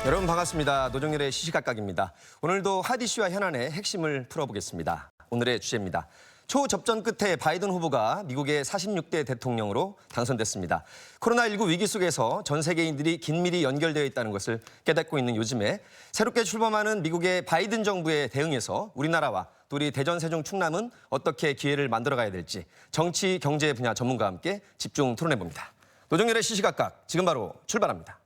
여러분 반갑습니다. 노정열의 시시각각입니다. 오늘도 핫 이슈와 현안의 핵심을 풀어보겠습니다. 오늘의 주제입니다. 초접전 끝에 바이든 후보가 미국의 46대 대통령으로 당선됐습니다. 코로나19 위기 속에서 전 세계인들이 긴밀히 연결되어 있다는 것을 깨닫고 있는 요즘에 새롭게 출범하는 미국의 바이든 정부에 대응해서 우리나라와 또 우리 대전, 세종, 충남은 어떻게 기회를 만들어가야 될지 정치, 경제 분야 전문가와 함께 집중 토론해봅니다. 노정열의 시시각각 지금 바로 출발합니다.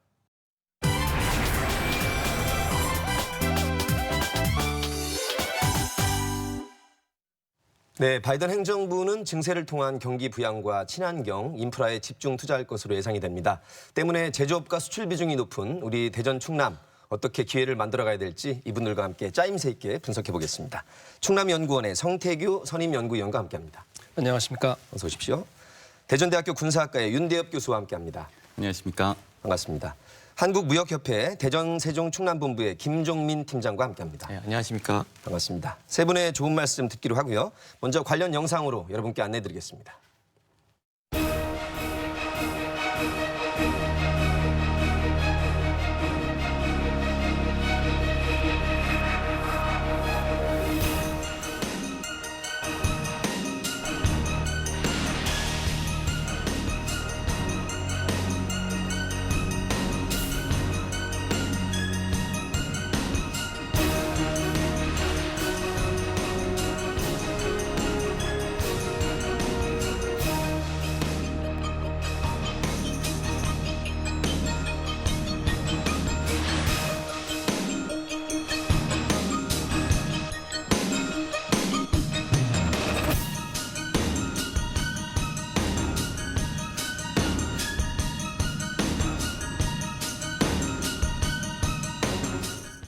네, 바이든 행정부는 증세를 통한 경기 부양과 친환경, 인프라에 집중 투자할 것으로 예상이 됩니다. 때문에 제조업과 수출 비중이 높은 우리 대전, 충남 어떻게 기회를 만들어가야 될지 이분들과 함께 짜임새 있게 분석해 보겠습니다. 충남연구원의 성태규 선임연구위원과 함께합니다. 안녕하십니까. 어서 오십시오. 대전대학교 군사학과의 윤대엽 교수와 함께합니다. 안녕하십니까. 반갑습니다. 한국무역협회 대전, 세종, 충남본부의 김종민 팀장과 함께합니다. 네, 안녕하십니까. 반갑습니다. 세 분의 좋은 말씀 듣기로 하고요. 먼저 관련 영상으로 여러분께 안내드리겠습니다.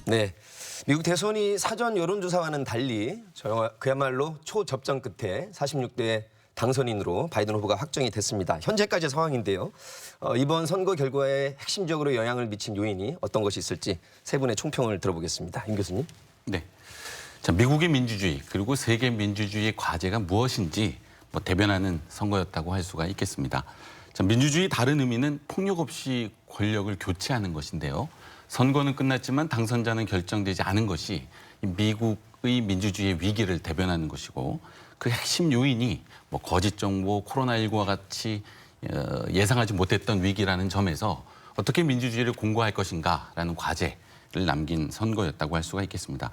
네, 미국 대선이 사전 여론조사와는 달리 그야말로 초접전 끝에 46대 당선인으로 바이든 후보가 확정이 됐습니다. 현재까지의 상황인데요. 이번 선거 결과에 핵심적으로 영향을 미친 요인이 어떤 것이 있을지 세 분의 총평을 들어보겠습니다. 임 교수님. 네. 자, 미국의 민주주의 그리고 세계 민주주의의 과제가 무엇인지 대변하는 선거였다고 할 수가 있겠습니다. 자, 민주주의 다른 의미는 폭력 없이 권력을 교체하는 것인데요. 선거는 끝났지만 당선자는 결정되지 않은 것이 미국의 민주주의의 위기를 대변하는 것이고 그 핵심 요인이 거짓 정보, 코로나19와 같이 예상하지 못했던 위기라는 점에서 어떻게 민주주의를 공고할 것인가라는 과제를 남긴 선거였다고 할 수가 있겠습니다.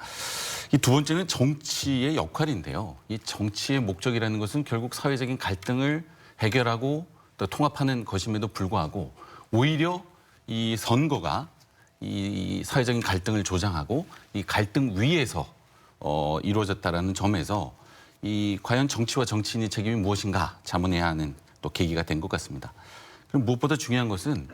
이 두 번째는 정치의 역할인데요. 이 정치의 목적이라는 것은 결국 사회적인 갈등을 해결하고 또 통합하는 것임에도 불구하고 오히려 이 선거가 이 사회적인 갈등을 조장하고 이 갈등 위에서 이루어졌다라는 점에서 이 과연 정치와 정치인의 책임이 무엇인가 자문해야 하는 또 계기가 된 것 같습니다. 그럼 무엇보다 중요한 것은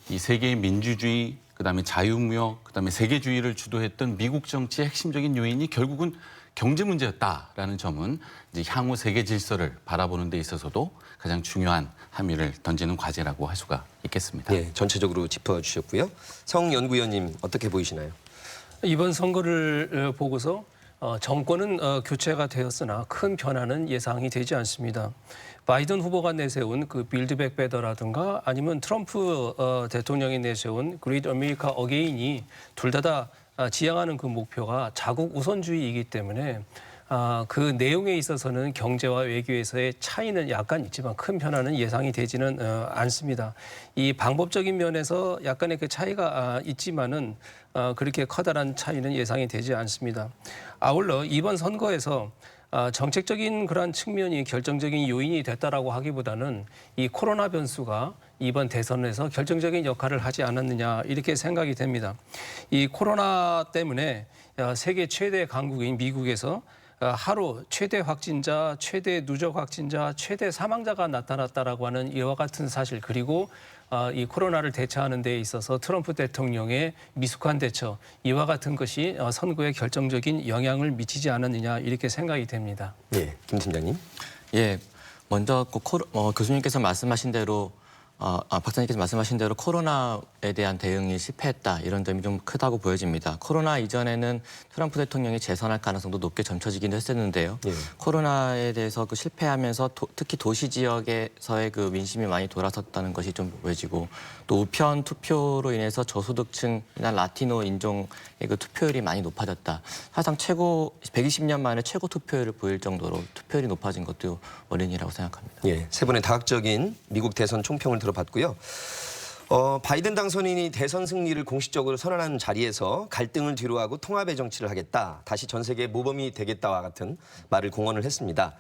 이 세계의 민주주의, 그다음에 자유무역, 그다음에 세계주의를 주도했던 미국 정치의 핵심적인 요인이 결국은 경제 문제였다라는 점은 이제 향후 세계 질서를 바라보는 데 있어서도 가장 중요한 함의를 던지는 과제라고 할 수가 있겠습니다. 네, 전체적으로 짚어주셨고요. 성 연구위원님 어떻게 보이시나요? 이번 선거를 보고서 정권은 교체가 되었으나 큰 변화는 예상이 되지 않습니다. 바이든 후보가 내세운 그 빌드백 베터라든가 아니면 트럼프 대통령이 내세운 그레이트 아메리카 어게인이 둘 다 지향하는 그 목표가 자국 우선주의이기 때문에 그 내용에 있어서는 경제와 외교에서의 차이는 약간 있지만 큰 변화는 예상이 되지는 않습니다. 이 방법적인 면에서 약간의 그 차이가 있지만은 그렇게 커다란 차이는 예상이 되지 않습니다. 아울러 이번 선거에서 정책적인 그러한 측면이 결정적인 요인이 됐다라고 하기보다는 이 코로나 변수가 이번 대선에서 결정적인 역할을 하지 않았느냐 이렇게 생각이 됩니다. 이 코로나 때문에 세계 최대 강국인 미국에서 하루 최대 확진자, 최대 누적 확진자, 최대 사망자가 나타났다라고 하는 이와 같은 사실 그리고 이 코로나를 대처하는 데 있어서 트럼프 대통령의 미숙한 대처 이와 같은 것이 선거에 결정적인 영향을 미치지 않았느냐 이렇게 생각이 됩니다. 네, 김 팀장님. 예, 먼저 교수님께서 말씀하신 대로 박사님께서 말씀하신 대로 코로나에 대한 대응이 실패했다 이런 점이 좀 크다고 보여집니다. 코로나 이전에는 트럼프 대통령이 재선할 가능성도 높게 점쳐지긴 했었는데요. 예. 코로나에 대해서 그 실패하면서 특히 도시 지역에서의 그 민심이 많이 돌아섰다는 것이 좀 보여지고 또 우편 투표로 인해서 저소득층이나 라티노 인종의 그 투표율이 많이 높아졌다. 사상 최고 120년 만에 최고 투표율을 보일 정도로 투표율이 높아진 것도 원인이라고 생각합니다. 예, 세 분의 다각적인 미국 대선 총평을 들어봤고요. 바이든 당선인이 대선 승리를 공식적으로 선언한 자리에서 갈등을 뒤로하고 통합의 정치를 하겠다. 다시 전 세계 모범이 되겠다와 같은 말을 공언을 했습니다.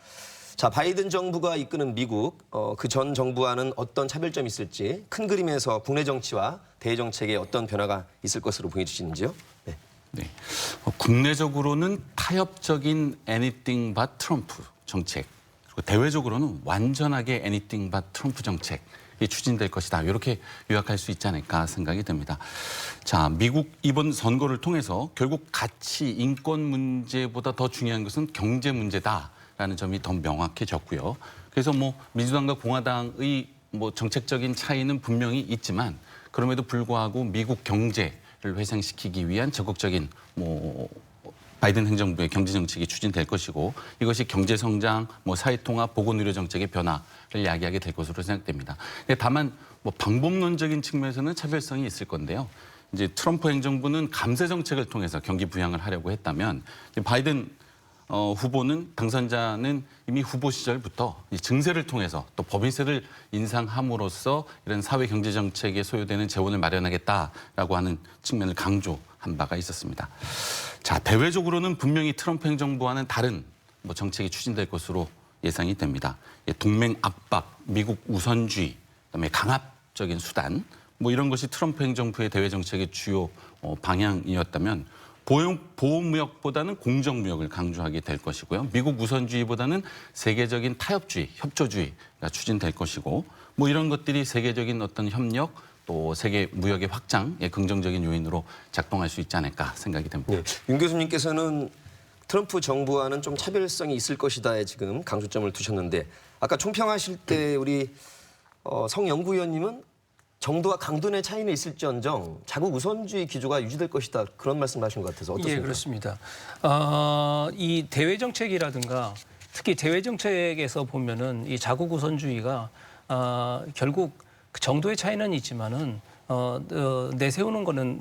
자, 바이든 정부가 이끄는 미국, 그 전 정부와는 어떤 차별점이 있을지 큰 그림에서 국내 정치와 대외 정책에 어떤 변화가 있을 것으로 보여주시는지요? 네. 네. 국내적으로는 타협적인 anything but 트럼프 정책, 그리고 대외적으로는 완전하게 anything but 트럼프 정책이 추진될 것이다. 이렇게 요약할 수 있지 않을까 생각이 듭니다. 자, 미국 이번 선거를 통해서 결국 가치, 인권 문제보다 더 중요한 것은 경제 문제다라는 점이 더 명확해졌고요. 그래서 뭐 민주당과 공화당의 뭐 정책적인 차이는 분명히 있지만 그럼에도 불구하고 미국 경제를 회생시키기 위한 적극적인 뭐 바이든 행정부의 경제 정책이 추진될 것이고 이것이 경제 성장, 뭐 사회 통합, 보건 의료 정책의 변화를 야기하게 될 것으로 생각됩니다. 다만 뭐 방법론적인 측면에서는 차별성이 있을 건데요. 이제 트럼프 행정부는 감세 정책을 통해서 경기 부양을 하려고 했다면 바이든 후보는 당선자는 이미 후보 시절부터 이 증세를 통해서 또 법인세를 인상함으로써 이런 사회 경제 정책에 소요되는 재원을 마련하겠다라고 하는 측면을 강조한 바가 있었습니다. 자, 대외적으로는 분명히 트럼프 행정부와는 다른 뭐 정책이 추진될 것으로 예상이 됩니다. 동맹 압박, 미국 우선주의, 그다음에 강압적인 수단 뭐 이런 것이 트럼프 행정부의 대외 정책의 주요 방향이었다면 보호무역보다는 공정무역을 강조하게 될 것이고요. 미국 우선주의보다는 세계적인 타협주의, 협조주의가 추진될 것이고 뭐 이런 것들이 세계적인 어떤 협력 또 세계 무역의 확장에 긍정적인 요인으로 작동할 수 있지 않을까 생각이 됩니다. 네. 윤 교수님께서는 트럼프 정부와는 좀 차별성이 있을 것이다에 지금 강조점을 두셨는데 아까 총평하실 때 우리 성 연구위원님은 정도와 강도의 차이는 있을지언정 자국 우선주의 기조가 유지될 것이다 그런 말씀하신 것 같아서 어떻습니까? 예, 그렇습니다. 이 대외 정책이라든가 특히 대외 정책에서 보면은 이 자국 우선주의가 결국 그 정도의 차이는 있지만은 내세우는 거는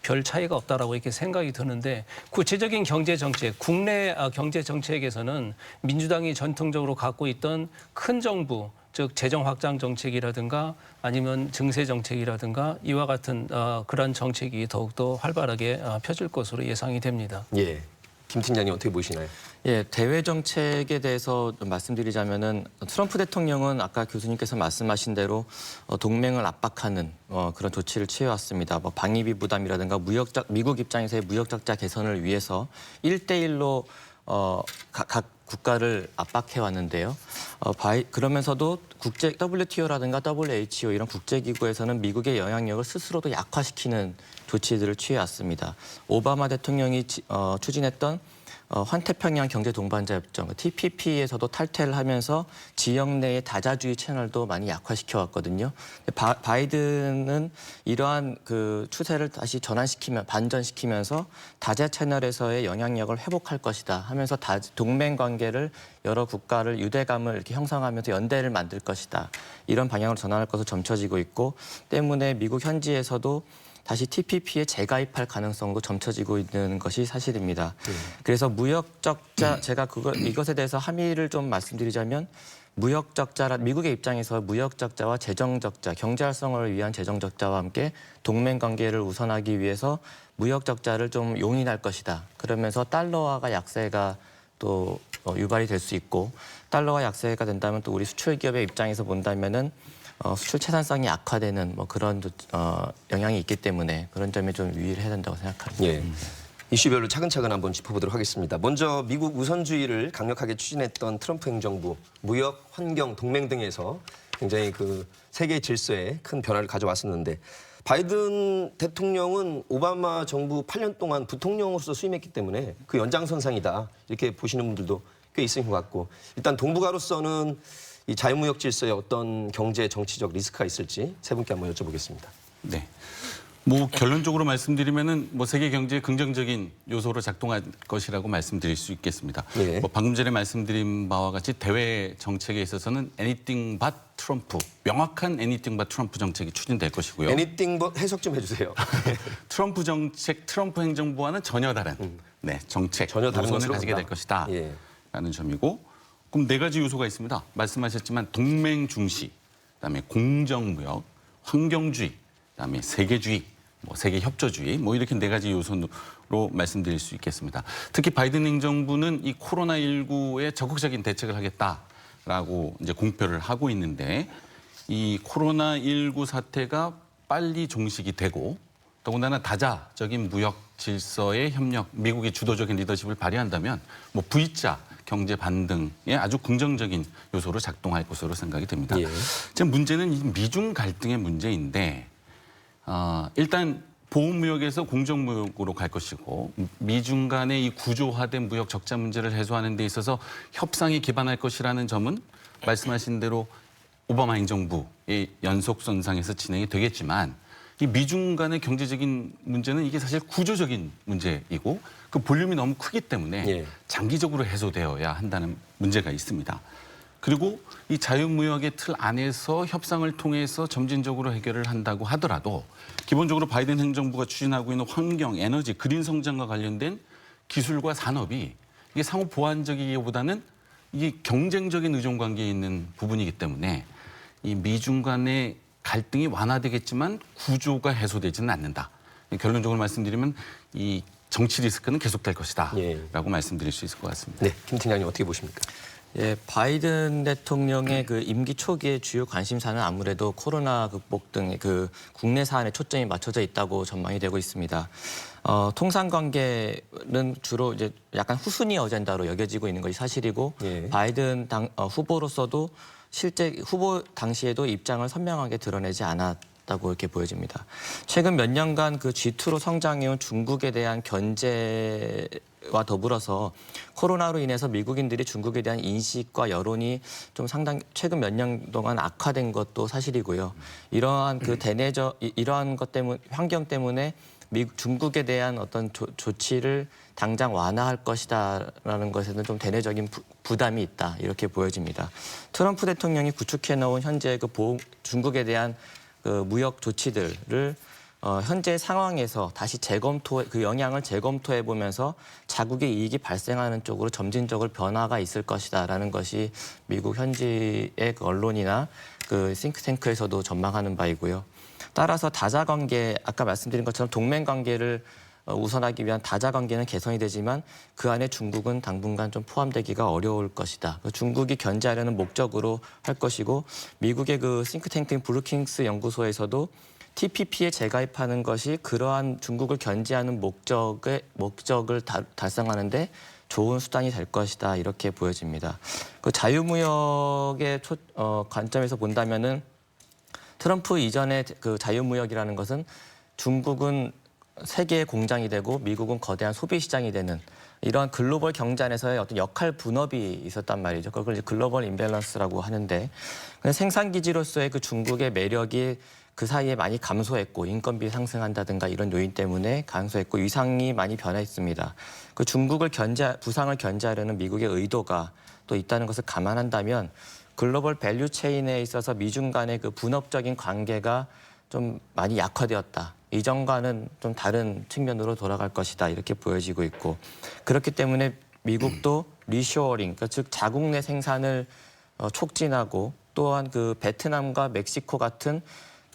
별 차이가 없다라고 이렇게 생각이 드는데 구체적인 경제 정책, 국내 경제 정책에서는 민주당이 전통적으로 갖고 있던 큰 정부, 즉 재정 확장 정책이라든가 아니면 증세 정책이라든가 이와 같은 그런 정책이 더욱더 활발하게 펴질 것으로 예상이 됩니다. 예. 김 팀장님 어떻게 보시나요? 예, 대외 정책에 대해서 좀 말씀드리자면은 트럼프 대통령은 아까 교수님께서 말씀하신 대로 동맹을 압박하는 그런 조치를 취해왔습니다. 뭐 방위비 부담이라든가 미국 입장에서의 무역 적자 개선을 위해서 1대1로 각 국가를 압박해 왔는데요. 그러면서도 WTO라든가 WHO 이런 국제기구에서는 미국의 영향력을 스스로도 약화시키는 조치들을 취해왔습니다. 오바마 대통령이 추진했던 환태평양 경제동반자 협정 TPP에서도 탈퇴를 하면서 지역 내의 다자주의 채널도 많이 약화시켜 왔거든요. 바이든은 이러한 그 추세를 다시 반전시키면서 다자 채널에서의 영향력을 회복할 것이다 하면서 동맹 관계를 여러 국가를 유대감을 이렇게 형성하면서 연대를 만들 것이다. 이런 방향으로 전환할 것으로 점쳐지고 있고 때문에 미국 현지에서도 다시 TPP에 재가입할 가능성도 점쳐지고 있는 것이 사실입니다. 그래서 무역 적자, 제가 이것에 대해서 함의를 좀 말씀드리자면 무역 적자라 미국의 입장에서 무역 적자와 재정 적자, 경제 활성화를 위한 재정 적자와 함께 동맹 관계를 우선하기 위해서 무역 적자를 좀 용인할 것이다. 그러면서 달러화가 약세가 또 유발이 될 수 있고 달러화 약세가 된다면 또 우리 수출 기업의 입장에서 본다면은 수출 채산성이 악화되는 뭐 그런 영향이 있기 때문에 그런 점에 좀 유의를 해야 된다고 생각합니다. 예. 이슈별로 차근차근 한번 짚어보도록 하겠습니다. 먼저 미국 우선주의를 강력하게 추진했던 트럼프 행정부, 무역, 환경, 동맹 등에서 굉장히 그 세계 질서에 큰 변화를 가져왔었는데 바이든 대통령은 오바마 정부 8년 동안 부통령으로서 수임했기 때문에 그 연장선상이다 이렇게 보시는 분들도 꽤 있으신 것 같고 일단 동북아로서는 이 자유무역 질서에 어떤 경제 정치적 리스크가 있을지 세 분께 한번 여쭤보겠습니다. 네. 뭐 결론적으로 말씀드리면은 뭐 세계 경제에 긍정적인 요소로 작동할 것이라고 말씀드릴 수 있겠습니다. 예. 뭐 방금 전에 말씀드린 바와 같이 대외 정책에 있어서는 anything but 트럼프, 명확한 anything but 트럼프 정책이 추진될 것이고요. 애니띵 해석 좀 해주세요. 트럼프 정책, 트럼프 행정부와는 전혀 다른 네, 정책, 전혀 다른 노선을 것으로 가지게 본다. 될 것이다. 예. 라는 점이고, 그럼 네 가지 요소가 있습니다. 말씀하셨지만 동맹 중시, 그다음에 공정무역, 환경주의, 그다음에 세계주의, 뭐 세계 협조주의, 뭐 이렇게 네 가지 요소로 말씀드릴 수 있겠습니다. 특히 바이든 행정부는 이 코로나19에 적극적인 대책을 하겠다라고 이제 공표를 하고 있는데, 이 코로나19 사태가 빨리 종식이 되고 더군다나 다자적인 무역 질서의 협력, 미국이 주도적인 리더십을 발휘한다면 뭐 V자 경제 반등에 아주 긍정적인 요소로 작동할 것으로 생각이 됩니다. 예. 지금 문제는 이 미중 갈등의 문제인데 일단 보호무역에서 공정무역으로 갈 것이고 미중 간의 이 구조화된 무역 적자 문제를 해소하는 데 있어서 협상이 기반할 것이라는 점은 말씀하신 대로 오바마 행정부의 연속선상에서 진행이 되겠지만 이 미중 간의 경제적인 문제는 이게 사실 구조적인 문제이고 그 볼륨이 너무 크기 때문에 예. 장기적으로 해소되어야 한다는 문제가 있습니다. 그리고 이 자유무역의 틀 안에서 협상을 통해서 점진적으로 해결을 한다고 하더라도 기본적으로 바이든 행정부가 추진하고 있는 환경, 에너지, 그린 성장과 관련된 기술과 산업이 이게 상호 보완적이기보다는 이게 경쟁적인 의존 관계에 있는 부분이기 때문에 이 미중 간의 갈등이 완화되겠지만 구조가 해소되지는 않는다. 결론적으로 말씀드리면 이 정치 리스크는 계속될 것이다. 예. 라고 말씀드릴 수 있을 것 같습니다. 네, 김 팀장님 어떻게 보십니까? 예, 바이든 대통령의 그 임기 초기의 주요 관심사는 아무래도 코로나 극복 등 그 국내 사안에 초점이 맞춰져 있다고 전망이 되고 있습니다. 통상 관계는 주로 이제 약간 후순위 어젠다로 여겨지고 있는 것이 사실이고 예. 바이든 후보로서도 실제 후보 당시에도 입장을 선명하게 드러내지 않았다고 이렇게 보여집니다. 최근 몇 년간 그 G2로 성장해온 중국에 대한 견제와 더불어서 코로나로 인해서 미국인들이 중국에 대한 인식과 여론이 좀 상당히 최근 몇 년 동안 악화된 것도 사실이고요. 이러한 그 이러한 것 때문 환경 때문에 중국에 대한 어떤 조치를 당장 완화할 것이다라는 것에는 좀 대내적인 부담이 있다 이렇게 보여집니다. 트럼프 대통령이 구축해놓은 현재 그 중국에 대한 그 무역 조치들을 현재 상황에서 다시 그 영향을 재검토해 보면서 자국의 이익이 발생하는 쪽으로 점진적으로 변화가 있을 것이다라는 것이 미국 현지의 그 언론이나 그 싱크탱크에서도 전망하는 바이고요. 따라서 다자관계, 아까 말씀드린 것처럼 동맹관계를 우선하기 위한 다자관계는 개선이 되지만 그 안에 중국은 당분간 좀 포함되기가 어려울 것이다. 중국이 견제하려는 목적으로 할 것이고 미국의 그 싱크탱크인 브루킹스 연구소에서도 TPP에 재가입하는 것이 그러한 중국을 견제하는 목적을 달성하는데 좋은 수단이 될 것이다 이렇게 보여집니다. 그 자유무역의 관점에서 본다면은 트럼프 이전의 그 자유무역이라는 것은 중국은 세계의 공장이 되고 미국은 거대한 소비 시장이 되는 이러한 글로벌 경제 안에서의 어떤 역할 분업이 있었단 말이죠. 그걸 이제 글로벌 임밸런스라고 하는데 생산 기지로서의 그 중국의 매력이 그 사이에 많이 감소했고 인건비 상승한다든가 이런 요인 때문에 감소했고 위상이 많이 변했습니다. 그 중국을 부상을 견제하려는 미국의 의도가 또 있다는 것을 감안한다면 글로벌 밸류 체인에 있어서 미중 간의 그 분업적인 관계가 좀 많이 약화되었다. 이전과는 좀 다른 측면으로 돌아갈 것이다. 이렇게 보여지고 있고 그렇기 때문에 미국도 리쇼어링, 그러니까 즉 자국 내 생산을 촉진하고 또한 그 베트남과 멕시코 같은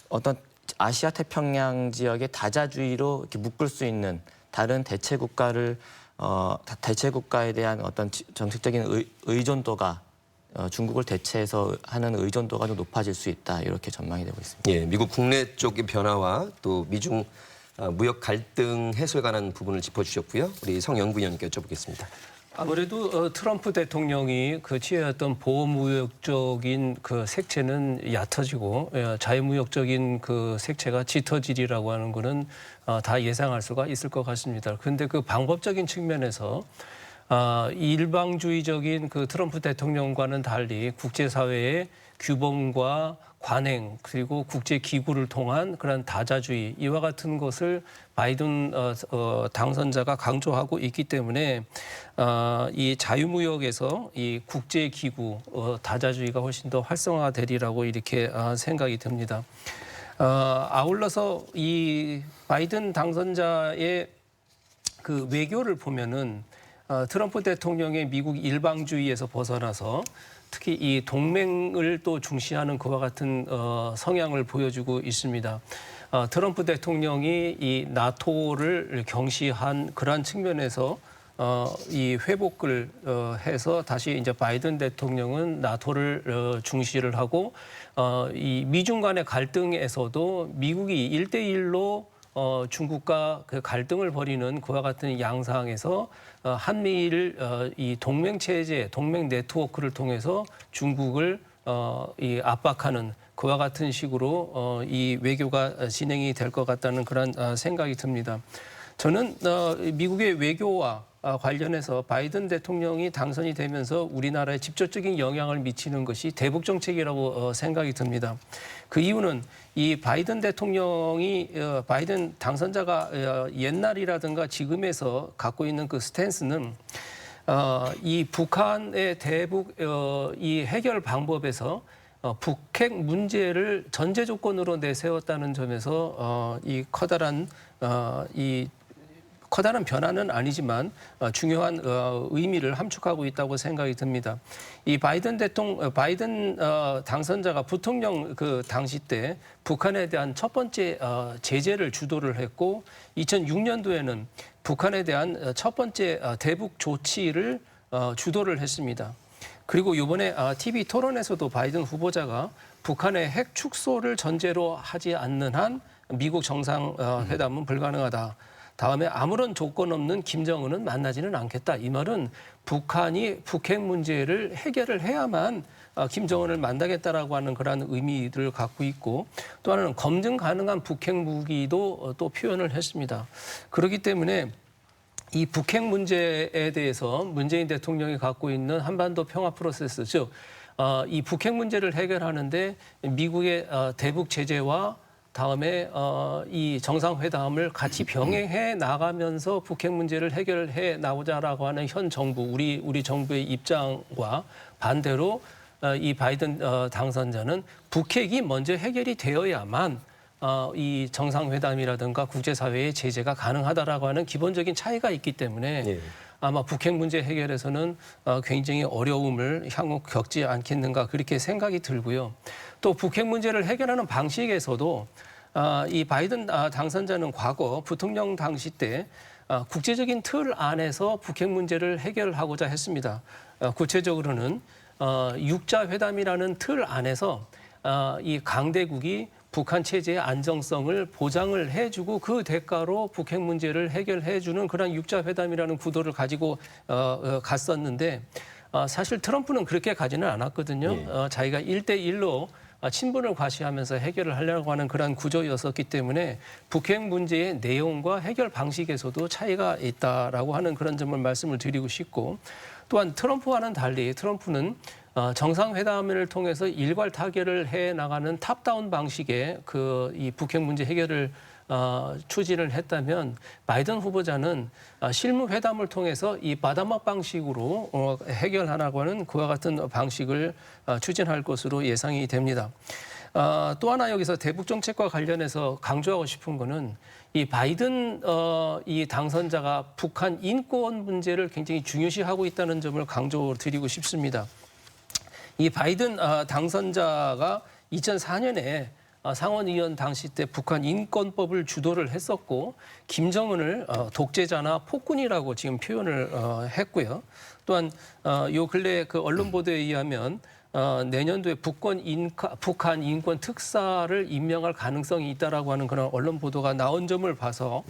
어떤 아시아 태평양 지역의 다자주의로 이렇게 묶을 수 있는 다른 대체 국가에 대한 어떤 정책적인 의존도가 중국을 대체해서 하는 의존도가 좀 높아질 수 있다 이렇게 전망이 되고 있습니다. 예, 미국 국내 쪽의 변화와 또 미중 무역 갈등 해소에 관한 부분을 짚어주셨고요. 우리 성 연구위원님께 여쭤보겠습니다. 아무래도 트럼프 대통령이 그 취해왔던 보호무역적인 그 색채는 얕아지고 자유무역적인 그 색채가 짙어지리라고 하는 거는 다 예상할 수가 있을 것 같습니다. 그런데 그 방법적인 측면에서 일방주의적인 그 트럼프 대통령과는 달리 국제사회의 규범과 관행 그리고 국제기구를 통한 그런 다자주의 이와 같은 것을 바이든 당선자가 강조하고 있기 때문에 이 자유무역에서 이 국제기구 다자주의가 훨씬 더 활성화되리라고 이렇게 생각이 듭니다. 아울러서 이 바이든 당선자의 그 외교를 보면은 트럼프 대통령의 미국 일방주의에서 벗어나서 특히 이 동맹을 또 중시하는 그와 같은 성향을 보여주고 있습니다. 트럼프 대통령이 이 나토를 경시한 그러한 측면에서 이 회복을 해서 다시 이제 바이든 대통령은 나토를 중시를 하고 이 미중 간의 갈등에서도 미국이 1대1로 중국과 그 갈등을 벌이는 그와 같은 양상에서 한미일 이 동맹 체제, 동맹 네트워크를 통해서 중국을 이 압박하는 그와 같은 식으로 이 외교가 진행이 될 것 같다는 그런 생각이 듭니다. 저는 미국의 외교와 관련해서 바이든 대통령이 당선이 되면서 우리나라에 직접적인 영향을 미치는 것이 대북 정책이라고 생각이 듭니다. 그 이유는 이 바이든 대통령이 바이든 당선자가 옛날이라든가 지금에서 갖고 있는 그 스탠스는 이 북한의 대북 이 해결 방법에서 북핵 문제를 전제 조건으로 내세웠다는 점에서 이 커다란 변화는 아니지만 중요한 의미를 함축하고 있다고 생각이 듭니다. 이 바이든 당선자가 부통령 그 당시 때 북한에 대한 첫 번째 제재를 주도를 했고 2006년도에는 북한에 대한 첫 번째 대북 조치를 주도를 했습니다. 그리고 이번에 TV 토론에서도 바이든 후보자가 북한의 핵 축소를 전제로 하지 않는 한 미국 정상회담은 불가능하다. 다음에 아무런 조건 없는 김정은은 만나지는 않겠다. 이 말은 북한이 북핵 문제를 해결을 해야만 김정은을 만나겠다라고 하는 그런 의미를 갖고 있고 또 하나는 검증 가능한 북핵 무기도 또 표현을 했습니다. 그렇기 때문에 이 북핵 문제에 대해서 문재인 대통령이 갖고 있는 한반도 평화 프로세스, 즉 이 북핵 문제를 해결하는데 미국의 대북 제재와 다음에 이 정상회담을 같이 병행해 나가면서 북핵 문제를 해결해 나오자라고 하는 현 정부, 우리 정부의 입장과 반대로 이 바이든 당선자는 북핵이 먼저 해결이 되어야만 이 정상회담이라든가 국제사회의 제재가 가능하다라고 하는 기본적인 차이가 있기 때문에 예. 아마 북핵 문제 해결에서는 굉장히 어려움을 향후 겪지 않겠는가 그렇게 생각이 들고요. 또 북핵 문제를 해결하는 방식에서도 이 바이든 당선자는 과거 부통령 당시 때 국제적인 틀 안에서 북핵 문제를 해결하고자 했습니다. 구체적으로는 육자 회담이라는 틀 안에서 이 강대국이 북한 체제의 안정성을 보장을 해주고 그 대가로 북핵 문제를 해결해주는 그런 육자 회담이라는 구도를 가지고 갔었는데 사실 트럼프는 그렇게 가지는 않았거든요. 자기가 1대1로 친분을 과시하면서 해결을 하려고 하는 그런 구조였었기 때문에 북핵 문제의 내용과 해결 방식에서도 차이가 있다라고 하는 그런 점을 말씀을 드리고 싶고 또한 트럼프와는 달리 트럼프는 정상회담을 통해서 일괄 타결을 해 나가는 탑다운 방식의 이 북핵 문제 해결을 추진을 했다면 바이든 후보자는 실무 회담을 통해서 이 바다막 방식으로 해결하라고 하는 그와 같은 방식을 추진할 것으로 예상이 됩니다. 또 하나 여기서 대북 정책과 관련해서 강조하고 싶은 거는 이 바이든 이 당선자가 북한 인권 문제를 굉장히 중요시하고 있다는 점을 강조드리고 싶습니다. 이 바이든 당선자가 2004년에 상원의원 당시 때 북한 인권법을 주도를 했었고 김정은을 독재자나 폭군이라고 지금 표현을 했고요. 또한 요 근래 그 언론 보도에 의하면 내년도에 북한 인권 특사를 임명할 가능성이 있다라고 하는 그런 언론 보도가 나온 점을 봐서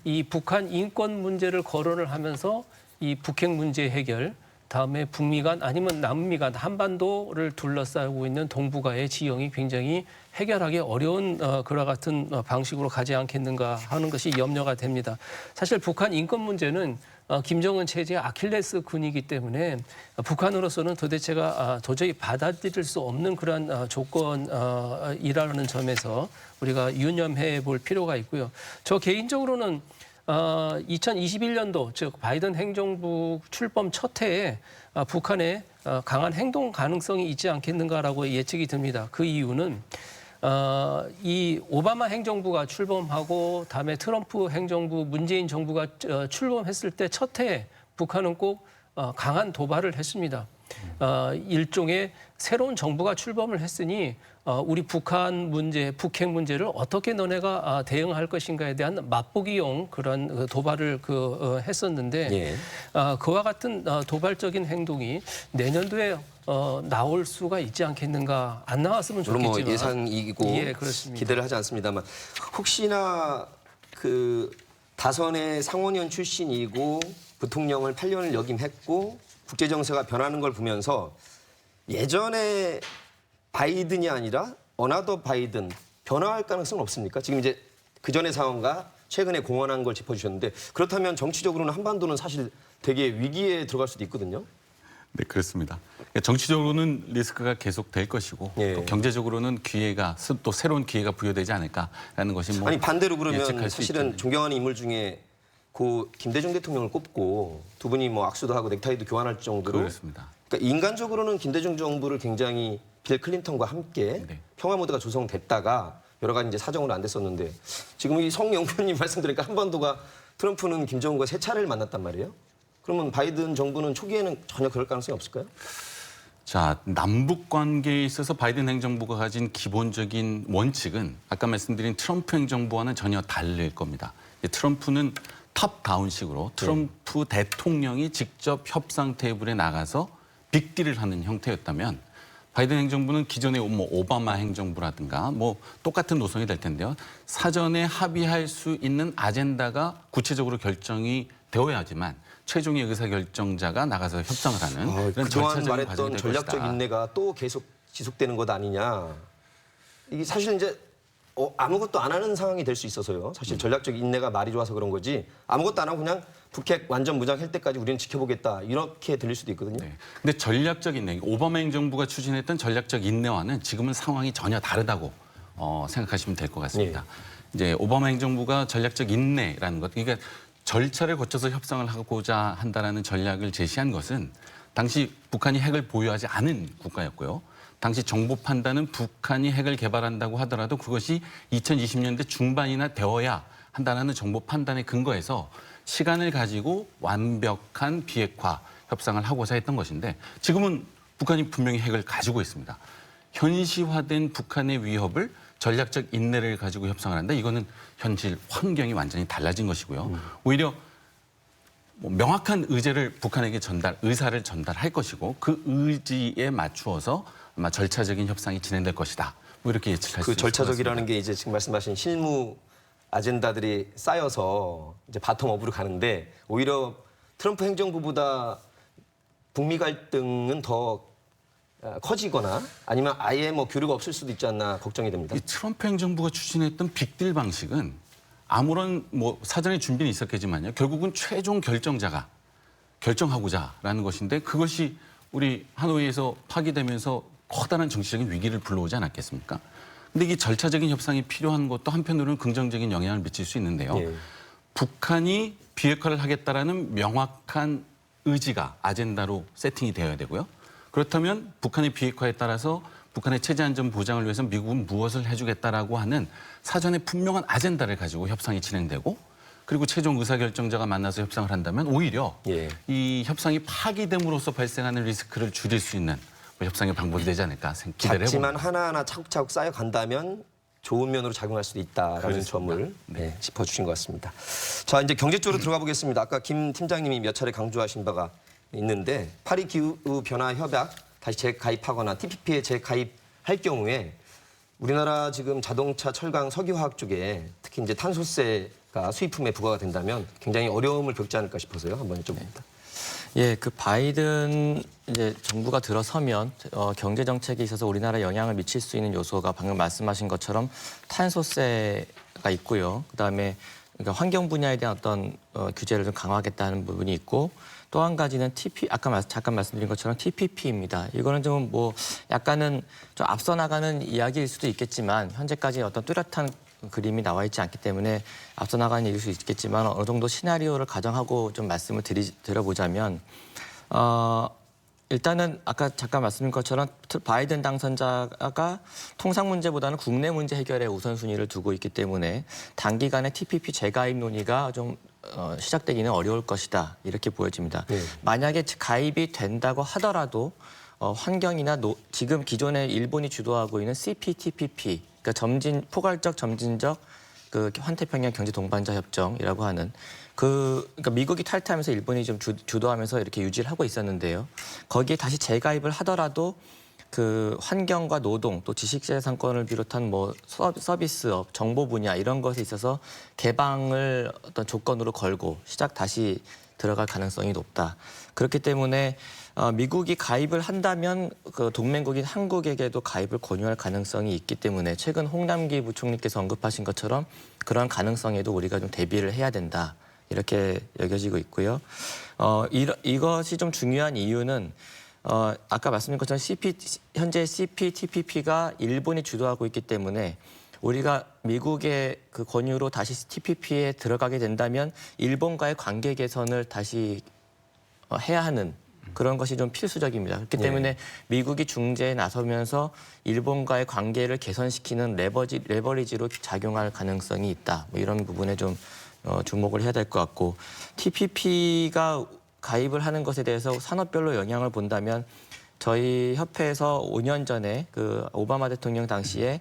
이 북한 인권 문제를 거론을 하면서 이 북핵 문제 해결 다음에 북미 간 아니면 남미 간 한반도를 둘러싸고 있는 동북아의 지형이 굉장히 해결하기 어려운 그와 같은 방식으로 가지 않겠는가 하는 것이 염려가 됩니다. 사실 북한 인권 문제는 김정은 체제의 아킬레스 근이기 때문에 북한으로서는 도대체가 도저히 받아들일 수 없는 그러한 조건이라는 점에서 우리가 유념해 볼 필요가 있고요. 저 개인적으로는 2021년도 즉 바이든 행정부 출범 첫 해에 북한에 강한 행동 가능성이 있지 않겠는가라고 예측이 듭니다. 그 이유는 이 오바마 행정부가 출범하고 다음에 트럼프 행정부, 문재인 정부가 출범했을 때 첫 해에 북한은 꼭 강한 도발을 했습니다. 일종의 새로운 정부가 출범을 했으니 우리 북한 문제, 북핵 문제를 어떻게 너네가 대응할 것인가에 대한 맛보기용 그런 도발을 했었는데 예. 그와 같은 도발적인 행동이 내년도에 나올 수가 있지 않겠는가. 안 나왔으면 물론 좋겠지만. 뭐 예상이고 예, 그렇습니다. 기대를 하지 않습니다만 혹시나 그 다선의 상원의원 출신이고 부통령을 8년을 역임했고 국제 정세가 변하는 걸 보면서 예전에 바이든이 아니라 어나더 바이든 변화할 가능성은 없습니까? 지금 이제 그 전의 상황과 최근에 공언한 걸 짚어주셨는데 그렇다면 정치적으로는 한반도는 사실 되게 위기에 들어갈 수도 있거든요. 네, 그렇습니다. 그러니까 정치적으로는 리스크가 계속될 것이고 예. 또 경제적으로는 기회가 또 새로운 기회가 부여되지 않을까라는 것이 뭐 아니 반대로 그러면 예측할 수 사실은 있죠. 존경하는 인물 중에 고 김대중 대통령을 꼽고 두 분이 뭐 악수도 하고 넥타이도 교환할 정도로 그렇습니다. 그러니까 인간적으로는 김대중 정부를 굉장히 빌 클린턴과 함께 네. 평화 모드가 조성됐다가 여러 가지 이제 사정으로 안 됐었는데 지금 이 성영표님 말씀 들으니까 한반도가 트럼프는 김정은과 세 차례를 만났단 말이에요. 그러면 바이든 정부는 초기에는 전혀 그럴 가능성이 없을까요? 자, 남북 관계에 있어서 바이든 행정부가 가진 기본적인 원칙은 아까 말씀드린 트럼프 행정부와는 전혀 다를 겁니다. 트럼프는 탑다운식으로 트럼프 대통령이 직접 협상 테이블에 나가서 빅딜을 하는 형태였다면 바이든 행정부는 기존의 뭐 오바마 행정부라든가 뭐 똑같은 노선이 될 텐데요. 사전에 합의할 수 있는 아젠다가 구체적으로 결정이 되어야지만 최종의 의사결정자가 나가서 협상을 하는 그런 그동안 절차적인 과정이 말했던 될 전략적 것이다. 인내가 또 계속 지속되는 것 아니냐. 이게 사실 이제 아무것도 안 하는 상황이 될 수 있어서요. 사실 전략적 인내가 말이 좋아서 그런 거지 아무것도 안 하고 그냥 북핵 완전 무장할 때까지 우리는 지켜보겠다 이렇게 들릴 수도 있거든요. 네. 근데 전략적 인내, 오바마 행정부가 추진했던 전략적 인내와는 지금은 상황이 전혀 다르다고 생각하시면 될 것 같습니다. 이제 오바마 행정부가 전략적 인내라는 것, 그러니까 절차를 거쳐서 협상을 하고자 한다라는 전략을 제시한 것은 당시 북한이 핵을 보유하지 않은 국가였고요. 당시 정보 판단은 북한이 핵을 개발한다고 하더라도 그것이 2020년대 중반이나 되어야 한다는 정보 판단에 근거해서 시간을 가지고 완벽한 비핵화 협상을 하고자 했던 것인데 지금은 북한이 분명히 핵을 가지고 있습니다. 현시화된 북한의 위협을 전략적 인내를 가지고 협상을 한다. 이거는 현실 환경이 완전히 달라진 것이고요. 오히려 뭐 명확한 의제를 북한에게 의사를 전달할 것이고 그 의지에 맞추어서 아마 절차적인 협상이 진행될 것이다. 뭐 이렇게 예측할 수 그 있을 것 같습니다. 절차적이라는 게 이제 지금 말씀하신 실무 아젠다들이 쌓여서 이제 바텀업으로 가는데 오히려 트럼프 행정부보다 북미 갈등은 더 커지거나 아니면 아예 뭐 교류가 없을 수도 있지 않나 걱정이 됩니다. 이 트럼프 행정부가 추진했던 빅딜 방식은 아무런 뭐 사전에 준비는 있었겠지만요. 결국은 최종 결정자가 결정하고자라는 것인데 그것이 우리 하노이에서 파기되면서 커다란 정치적인 위기를 불러오지 않았겠습니까? 근데 이게 절차적인 협상이 필요한 것도 한편으로는 긍정적인 영향을 미칠 수 있는데요. 예. 북한이 비핵화를 하겠다라는 명확한 의지가 아젠다로 세팅이 되어야 되고요. 그렇다면 북한의 비핵화에 따라서 북한의 체제 안전 보장을 위해서 미국은 무엇을 해주겠다라고 하는 사전에 분명한 아젠다를 가지고 협상이 진행되고 그리고 최종 의사결정자가 만나서 협상을 한다면 오히려 예. 이 협상이 파기됨으로써 발생하는 리스크를 줄일 수 있는 협상의 방법이 되지 않을까 기대를 작지만 해봅니다. 하나하나 차곡차곡 쌓여간다면 좋은 면으로 작용할 수도 있다라는 그렇습니다. 점을 짚어주신 것 같습니다. 자, 이제 경제 쪽으로 들어가 보겠습니다. 아까 김 팀장님이 몇 차례 강조하신 바가 있는데 파리 기후 변화 협약 다시 재가입하거나 TPP에 재가입할 경우에 우리나라 지금 자동차, 철강, 석유화학 쪽에 특히 이제 탄소세가 수입품에 부과가 된다면 굉장히 어려움을 겪지 않을까 싶어서요. 한번 여쭤봅니다. 예, 그 바이든 이제 정부가 들어서면 경제 정책에 있어서 우리나라에 영향을 미칠 수 있는 요소가 방금 말씀하신 것처럼 탄소세가 있고요. 그다음에 그러니까 환경 분야에 대한 어떤 규제를 좀 강화하겠다는 부분이 있고 또 한 가지는 아까 잠깐 말씀드린 것처럼 TPP입니다. 이거는 좀 뭐 약간은 좀 앞서 나가는 이야기일 수도 있겠지만 현재까지 어떤 뚜렷한 그림이 나와 있지 않기 때문에 앞서 나가는 얘기일 수 있겠지만 어느 정도 시나리오를 가정하고 좀 말씀을 드려보자면 일단은 아까 잠깐 말씀드린 것처럼 바이든 당선자가 통상 문제보다는 국내 문제 해결에 우선순위를 두고 있기 때문에 단기간에 TPP 재가입 논의가 좀 시작되기는 어려울 것이다 이렇게 보여집니다. 네. 만약에 가입이 된다고 하더라도 환경이나 지금 기존에 일본이 주도하고 있는 CPTPP, 그러니까 포괄적 점진적 그 환태평양 경제 동반자 협정이라고 하는 그러니까 미국이 탈퇴하면서 일본이 좀 주도하면서 이렇게 유지를 하고 있었는데요. 거기에 다시 재가입을 하더라도 그 환경과 노동 또 지식재산권을 비롯한 뭐 서비스업, 정보 분야 이런 것에 있어서 개방을 어떤 조건으로 걸고 다시 들어갈 가능성이 높다. 그렇기 때문에 미국이 가입을 한다면 그 동맹국인 한국에게도 가입을 권유할 가능성이 있기 때문에 최근 홍남기 부총리께서 언급하신 것처럼 그런 가능성에도 우리가 좀 대비를 해야 된다. 이렇게 여겨지고 있고요. 이것이 좀 중요한 이유는 아까 말씀드린 것처럼 현재 CPTPP가 일본이 주도하고 있기 때문에 우리가 미국의 그 권유로 다시 TPP에 들어가게 된다면 일본과의 관계 개선을 다시 해야 하는 그런 것이 좀 필수적입니다. 그렇기 때문에 미국이 중재에 나서면서 일본과의 관계를 개선시키는 레버리지로 작용할 가능성이 있다. 뭐 이런 부분에 좀 주목을 해야 될 것 같고 TPP가 가입을 하는 것에 대해서 산업별로 영향을 본다면 저희 협회에서 5년 전에 그 오바마 대통령 당시에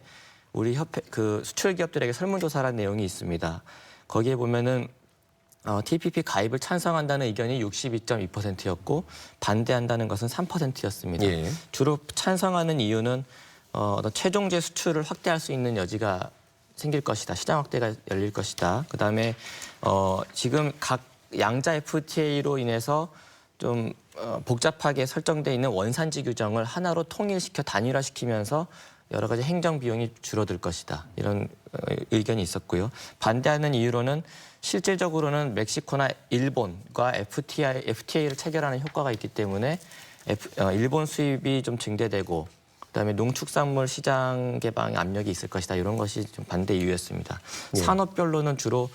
우리 협회 그 수출 기업들에게 설문조사한 내용이 있습니다. 거기에 보면은 TPP 가입을 찬성한다는 의견이 62.2%였고 반대한다는 것은 3%였습니다. 예. 주로 찬성하는 이유는 어떤 최종재 수출을 확대할 수 있는 여지가 생길 것이다. 시장 확대가 열릴 것이다. 그다음에 지금 각 양자 FTA로 인해서 좀 복잡하게 설정돼 있는 원산지 규정을 하나로 통일시켜 단일화시키면서 여러 가지 행정 비용이 줄어들 것이다. 이런 의견이 있었고요. 반대하는 이유로는 실질적으로는 멕시코나 일본과 FTA를 체결하는 효과가 있기 때문에 일본 수입이 좀 증대되고 그다음에 농축산물 시장 개방 압력이 있을 것이다. 이런 것이 좀 반대 이유였습니다. 예. 산업별로는 주로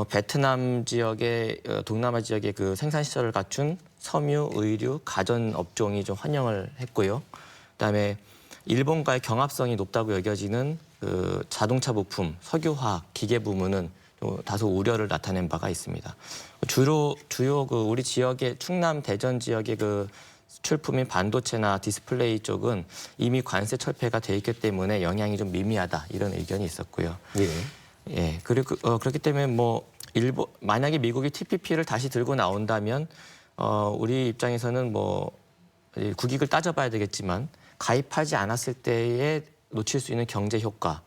베트남 지역의 동남아 지역의 그 생산 시설을 갖춘 섬유, 의류, 가전 업종이 좀 환영을 했고요. 그다음에 일본과의 경합성이 높다고 여겨지는 그 자동차 부품, 석유화학, 기계 부문은 다소 우려를 나타낸 바가 있습니다. 주요 그 우리 지역의 충남 대전 지역의 그 수출품인 반도체나 디스플레이 쪽은 이미 관세 철폐가 돼 있기 때문에 영향이 좀 미미하다 이런 의견이 있었고요. 예. 그리고 그렇기 때문에 뭐 만약에 미국이 TPP를 다시 들고 나온다면 우리 입장에서는 뭐 국익을 따져봐야 되겠지만 가입하지 않았을 때에 놓칠 수 있는 경제 효과,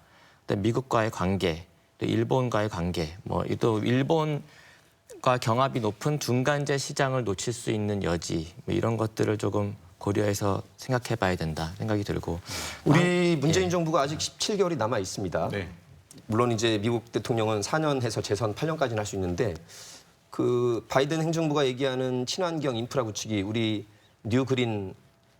미국과의 관계, 또 일본과의 관계, 뭐 또 일본과 경합이 높은 중간재 시장을 놓칠 수 있는 여지, 뭐 이런 것들을 조금 고려해서 생각해봐야 된다 생각이 들고 우리 문재인 정부가 아직 17개월이 남아 있습니다. 네. 물론 이제 미국 대통령은 4년 해서 재선 8년까지는 할 수 있는데 그 바이든 행정부가 얘기하는 친환경 인프라 구축이 우리 뉴 그린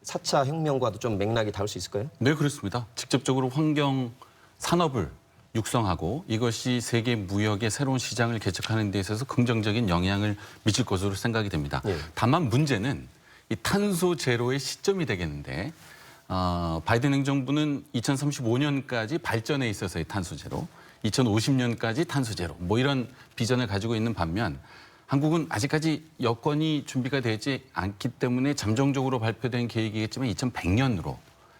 4차 혁명과도 좀 맥락이 닿을 수 있을까요? 네, 그렇습니다. 직접적으로 환경 산업을 육성하고 이것이 세계 무역의 새로운 시장을 개척하는 데 있어서 긍정적인 영향을 미칠 것으로 생각이 됩니다. 예. 다만 문제는 이 탄소 제로의 시점이 되겠는데 바이든 행정부는 2035년까지 발전에 있어서의 탄소 제로, 2050년까지 탄소 제로 뭐 이런 비전을 가지고 있는 반면 한국은 아직까지 여건이 준비가 되지 않기 때문에 잠정적으로 발표된 계획이겠지만 2100년으로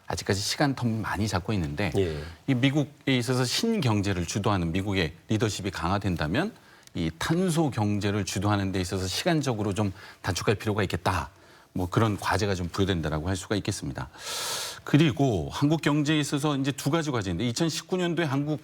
아직까지 시간 텀을 많이 잡고 있는데 예. 이 미국에 있어서 신경제를 주도하는 미국의 리더십이 강화된다면 이 탄소 경제를 주도하는 데 있어서 시간적으로 좀 단축할 필요가 있겠다. 뭐 그런 과제가 좀 부여된다라고 할 수가 있겠습니다. 그리고 한국 경제에 있어서 이제 두 가지 과제인데 2019년도에 한국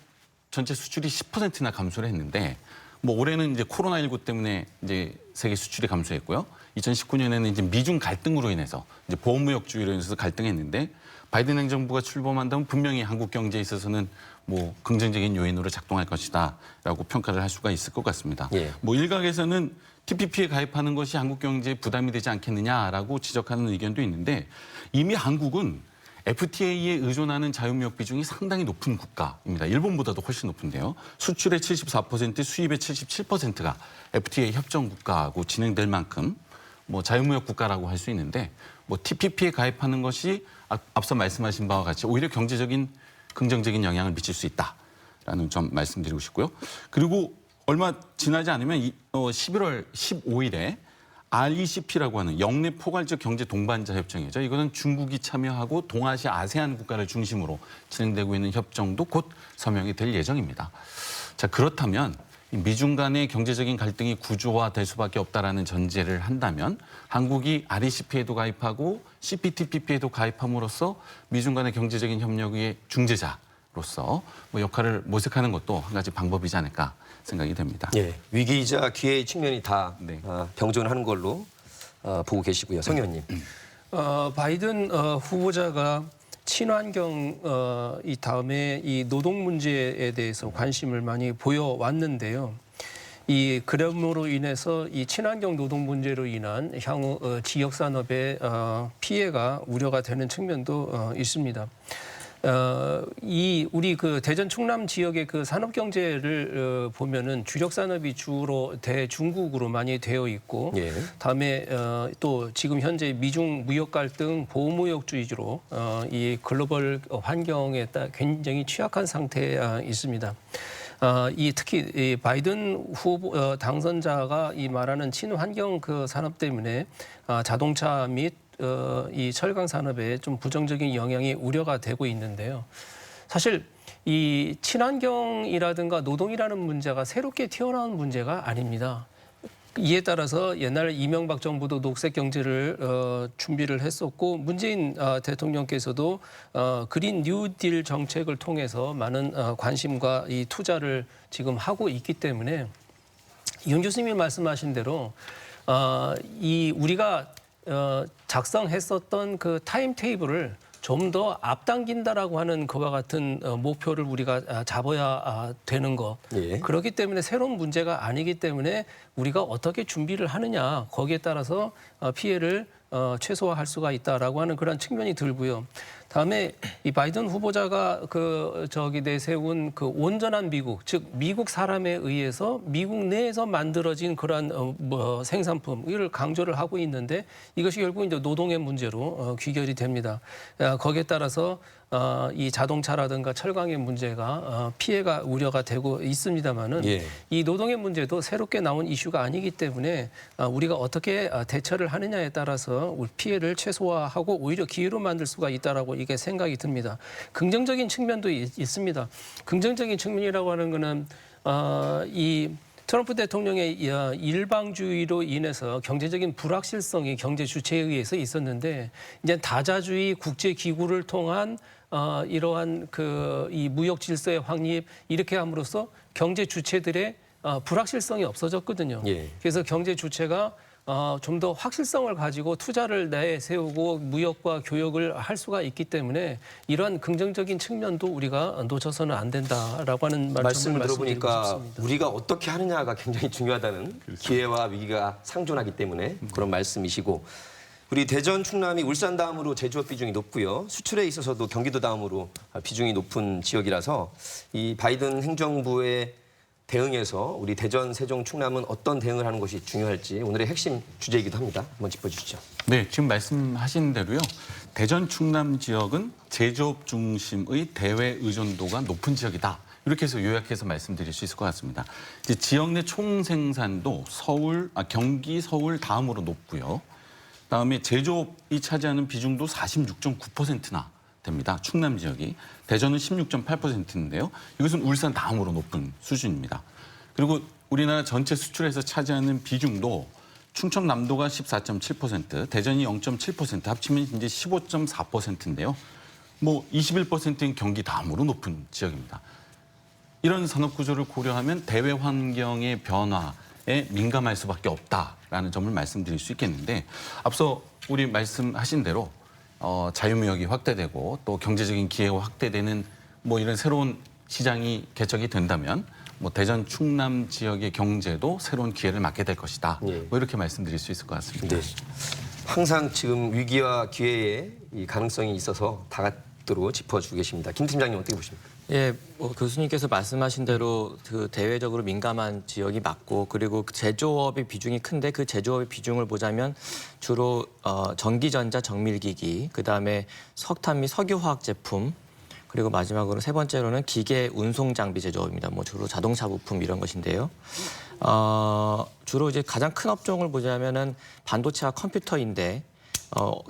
전체 수출이 10%나 감소를 했는데 뭐 올해는 이제 코로나19 때문에 이제 세계 수출이 감소했고요. 2019년에는 이제 미중 갈등으로 인해서 이제 보호무역주의로 인해서 갈등했는데 바이든 행정부가 출범한다면 분명히 한국 경제에 있어서는 뭐 긍정적인 요인으로 작동할 것이다라고 평가를 할 수가 있을 것 같습니다. 예. 뭐 일각에서는 TPP에 가입하는 것이 한국 경제에 부담이 되지 않겠느냐라고 지적하는 의견도 있는데 이미 한국은 FTA에 의존하는 자유무역 비중이 상당히 높은 국가입니다. 일본보다도 훨씬 높은데요. 수출의 74%, 수입의 77%가 FTA 협정 국가하고 진행될 만큼 뭐 자유무역 국가라고 할 수 있는데 뭐 TPP에 가입하는 것이 앞서 말씀하신 바와 같이 오히려 경제적인 긍정적인 영향을 미칠 수 있다라는 점 말씀드리고 싶고요. 그리고 얼마 지나지 않으면 11월 15일에 RCEP라고 하는 영내 포괄적 경제 동반자 협정이죠. 이거는 중국이 참여하고 동아시아 아세안 국가를 중심으로 진행되고 있는 협정도 곧 서명이 될 예정입니다. 자, 그렇다면 미중 간의 경제적인 갈등이 구조화될 수밖에 없다라는 전제를 한다면 한국이 RCEP에도 가입하고 CPTPP에도 가입함으로써 미중 간의 경제적인 협력의 중재자로서 뭐 역할을 모색하는 것도 한 가지 방법이지 않을까 생각이 됩니다. 예, 위기이자 기회의 측면이 다 네. 병존하는 걸로 보고 계시고요. 성 의원님. 바이든 후보자가 친환경 이 다음에 이 노동 문제에 대해서 관심을 많이 보여왔는데요. 이 그럼으로 인해서 이 친환경 노동 문제로 인한 향후 지역 산업의 피해가 우려가 되는 측면도 있습니다. 이 우리 그 대전 충남 지역의 그 산업 경제를 보면은 주력 산업이 주로 대중국으로 많이 되어 있고, 예. 다음에 또 지금 현재 미중 무역 갈등 보호무역주의로 이 글로벌 환경에 따라 굉장히 취약한 상태에 있습니다. 이 특히 이 바이든 후보 당선자가 이 말하는 친환경 그 산업 때문에 자동차 및 이 철강 산업에 좀 부정적인 영향이 우려가 되고 있는데요. 사실 이 친환경이라든가 노동이라는 문제가 새롭게 튀어나온 문제가 아닙니다. 이에 따라서 옛날 이명박 정부도 녹색 경제를 준비를 했었고 문재인 대통령께서도 그린 뉴딜 정책을 통해서 많은 관심과 이 투자를 지금 하고 있기 때문에 윤 교수님이 말씀하신 대로 이 우리가 작성했었던 그 타임 테이블을 좀 더 앞당긴다라고 하는 그와 같은 목표를 우리가 잡아야 되는 것. 예. 그렇기 때문에 새로운 문제가 아니기 때문에 우리가 어떻게 준비를 하느냐 거기에 따라서 피해를 최소화할 수가 있다라고 하는 그런 측면이 들고요. 다음에 이 바이든 후보자가 내세운 그 온전한 미국, 즉 미국 사람에 의해서 미국 내에서 만들어진 그러한 생산품 이를 강조를 하고 있는데 이것이 결국 이제 노동의 문제로 귀결이 됩니다. 거기에 따라서 이 자동차라든가 철강의 문제가 피해가 우려가 되고 있습니다만은 예. 이 노동의 문제도 새롭게 나온 이슈가 아니기 때문에 우리가 어떻게 대처를 하느냐에 따라서 피해를 최소화하고 오히려 기회로 만들 수가 있다라고 이게 생각이 듭니다. 긍정적인 측면도 있습니다. 긍정적인 측면이라고 하는 거는 이 트럼프 대통령의 일방주의로 인해서 경제적인 불확실성이 경제 주체에 의해서 있었는데 이제 다자주의 국제 기구를 통한 이러한 이 무역 질서의 확립 이렇게 함으로써 경제 주체들의 불확실성이 없어졌거든요. 예. 그래서 경제 주체가 좀 더 확실성을 가지고 투자를 내세우고 무역과 교역을 할 수가 있기 때문에 이러한 긍정적인 측면도 우리가 놓쳐서는 안 된다라고 하는 말씀을 말씀을 들어보니까 말씀드리고 싶습니다. 우리가 어떻게 하느냐가 굉장히 중요하다는 기회와 위기가 상존하기 때문에 그런 말씀이시고 우리 대전, 충남이 울산 다음으로 제조업 비중이 높고요. 수출에 있어서도 경기도 다음으로 비중이 높은 지역이라서 이 바이든 행정부의 대응에서 우리 대전, 세종, 충남은 어떤 대응을 하는 것이 중요할지 오늘의 핵심 주제이기도 합니다. 한번 짚어주시죠. 네, 지금 말씀하신 대로요. 대전, 충남 지역은 제조업 중심의 대외 의존도가 높은 지역이다. 이렇게 해서 요약해서 말씀드릴 수 있을 것 같습니다. 이제 지역 내 총생산도 경기, 서울 다음으로 높고요. 그다음에 제조업이 차지하는 비중도 46.9%나 됩니다. 충남 지역이. 대전은 16.8%인데요. 이것은 울산 다음으로 높은 수준입니다. 그리고 우리나라 전체 수출에서 차지하는 비중도 충청남도가 14.7%, 대전이 0.7%, 합치면 이제 15.4%인데요. 뭐 21%인 경기 다음으로 높은 지역입니다. 이런 산업 구조를 고려하면 대외 환경의 변화에 민감할 수밖에 없다라는 점을 말씀드릴 수 있겠는데 앞서 우리 말씀하신 대로 자유무역이 확대되고 또 경제적인 기회가 확대되는 뭐 이런 새로운 시장이 개척이 된다면 뭐 대전 충남 지역의 경제도 새로운 기회를 맞게 될 것이다. 예. 뭐 이렇게 말씀드릴 수 있을 것 같습니다. 네. 항상 지금 위기와 기회의 이 가능성이 있어서 다각도로 짚어주고 계십니다. 김 팀장님 어떻게 보십니까? 예, 뭐 교수님께서 말씀하신 대로 그 대외적으로 민감한 지역이 맞고 그리고 제조업의 비중이 큰데 그 제조업의 비중을 보자면 주로 전기전자, 정밀기기, 그다음에 석탄 및 석유화학 제품 그리고 마지막으로 세 번째로는 기계 운송 장비 제조업입니다. 뭐 주로 자동차 부품 이런 것인데요. 주로 이제 가장 큰 업종을 보자면은 반도체와 컴퓨터인데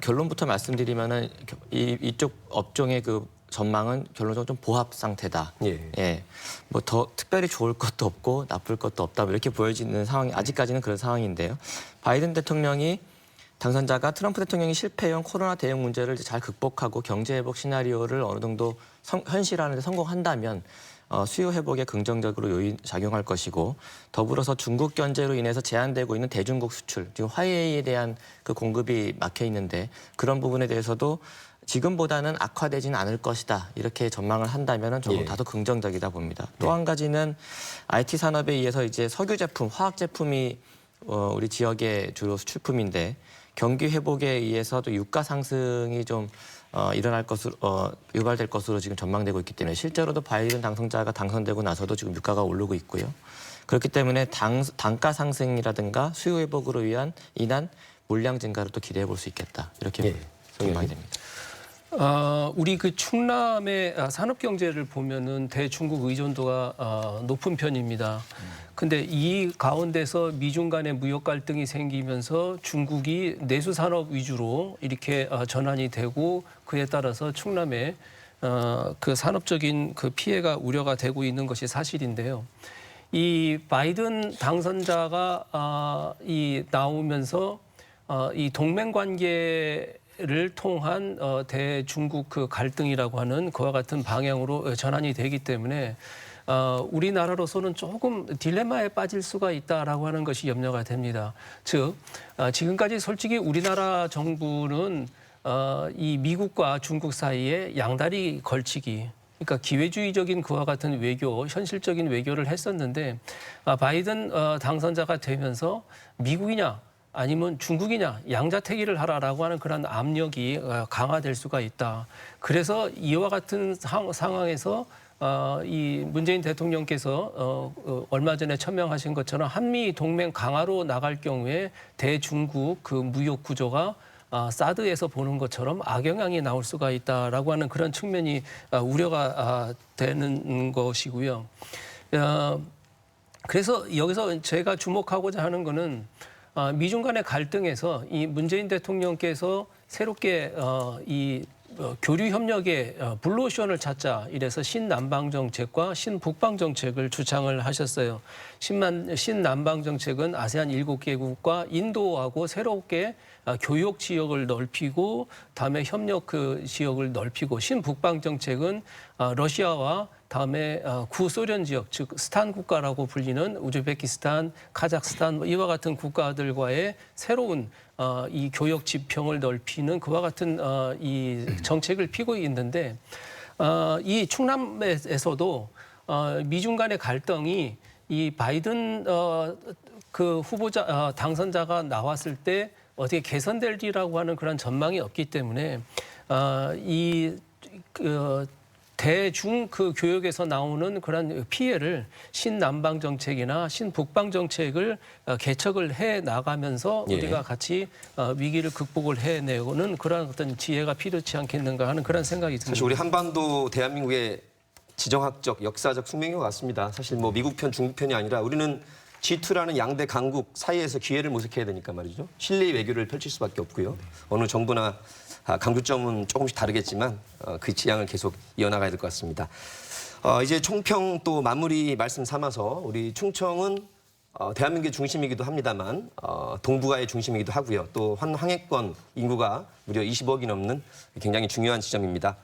결론부터 말씀드리면은 이쪽 업종의 그 전망은 결론적으로 좀 보합 상태다. 예. 뭐 더 특별히 좋을 것도 없고 나쁠 것도 없다. 뭐 이렇게 보여지는 상황이 아직까지는 그런 상황인데요. 바이든 대통령이 당선자가 트럼프 대통령이 실패형 코로나 대응 문제를 잘 극복하고 경제 회복 시나리오를 어느 정도 현실화하는 데 성공한다면 수요 회복에 긍정적으로 작용할 것이고 더불어서 중국 견제로 인해서 제한되고 있는 대중국 수출, 지금 화웨이에 대한 그 공급이 막혀 있는데 그런 부분에 대해서도 지금보다는 악화되지는 않을 것이다. 이렇게 전망을 한다면 조금 다소 긍정적이다 봅니다. 또 한 가지는 IT 산업에 의해서 이제 석유 제품, 화학 제품이 우리 지역의 주로 수출품인데 경기 회복에 의해서 또 유가 상승이 좀 일어날 것으로 유발될 것으로 지금 전망되고 있기 때문에 실제로도 바이든 당선자가 당선되고 나서도 지금 유가가 오르고 있고요. 그렇기 때문에 단가 상승이라든가 수요 회복으로 인한 물량 증가를 또 기대해 볼 수 있겠다. 이렇게 전망이 됩니다. 우리 그 충남의 산업 경제를 보면은 대중국 의존도가 높은 편입니다. 근데 이 가운데서 미중 간의 무역 갈등이 생기면서 중국이 내수 산업 위주로 이렇게 전환이 되고 그에 따라서 충남에 그 산업적인 그 피해가 우려가 되고 있는 것이 사실인데요. 이 바이든 당선자가 이 나오면서 이 동맹 관계를 통한 대중국 그 갈등이라고 하는 그와 같은 방향으로 전환이 되기 때문에 우리나라로서는 조금 딜레마에 빠질 수가 있다라고 하는 것이 염려가 됩니다. 즉 지금까지 솔직히 우리나라 정부는 이 미국과 중국 사이에 양다리 걸치기, 그러니까 기회주의적인 그와 같은 외교, 현실적인 외교를 했었는데 바이든 당선자가 되면서 미국이냐 아니면 중국이냐 양자택일을 하라라고 하는 그런 압력이 강화될 수가 있다. 그래서 이와 같은 상황에서 이 문재인 대통령께서 얼마 전에 천명하신 것처럼 한미 동맹 강화로 나갈 경우에 대중국 그 무역 구조가 사드에서 보는 것처럼 악영향이 나올 수가 있다라고 하는 그런 측면이 우려가 되는 것이고요. 그래서 여기서 제가 주목하고자 하는 거는 미중 간의 갈등에서 이 문재인 대통령께서 새롭게 이 교류 협력의 블루오션을 찾자 이래서 신남방 정책과 신북방 정책을 주창을 하셨어요. 신남방 정책은 아세안 7개국과 인도하고 새롭게 교역 지역을 넓히고 다음에 협력 그 지역을 넓히고 신북방 정책은 러시아와 다음에 구소련 지역, 즉 스탄 국가라고 불리는 우즈베키스탄, 카자흐스탄 이와 같은 국가들과의 새로운 이 교역 지평을 넓히는 그와 같은 이 정책을 피고 있는데 이 충남에서도 미중 간의 갈등이 이 바이든 그 후보자 당선자가 나왔을 때 어떻게 개선될리라고 하는 그런 전망이 없기 때문에 대중 그 교역에서 나오는 그런 피해를 신남방 정책이나 신북방 정책을 개척을 해 나가면서 우리가 같이 위기를 극복을 해내고는 그런 어떤 지혜가 필요치 않겠는가 하는 그런 생각이 듭니다. 사실 우리 한반도 대한민국의 지정학적, 역사적 숙명인 것 같습니다. 사실 뭐 미국 편, 중국 편이 아니라 우리는 G2라는 양대 강국 사이에서 기회를 모색해야 되니까 말이죠. 실리 외교를 펼칠 수밖에 없고요. 어느 정부나 강조점은 조금씩 다르겠지만 그 지향을 계속 이어나가야 될 것 같습니다. 이제 총평 또 마무리 말씀 삼아서 우리 충청은 대한민국의 중심이기도 합니다만 동북아의 중심이기도 하고요. 또 환항해권 인구가 무려 20억이 넘는 굉장히 중요한 지점입니다.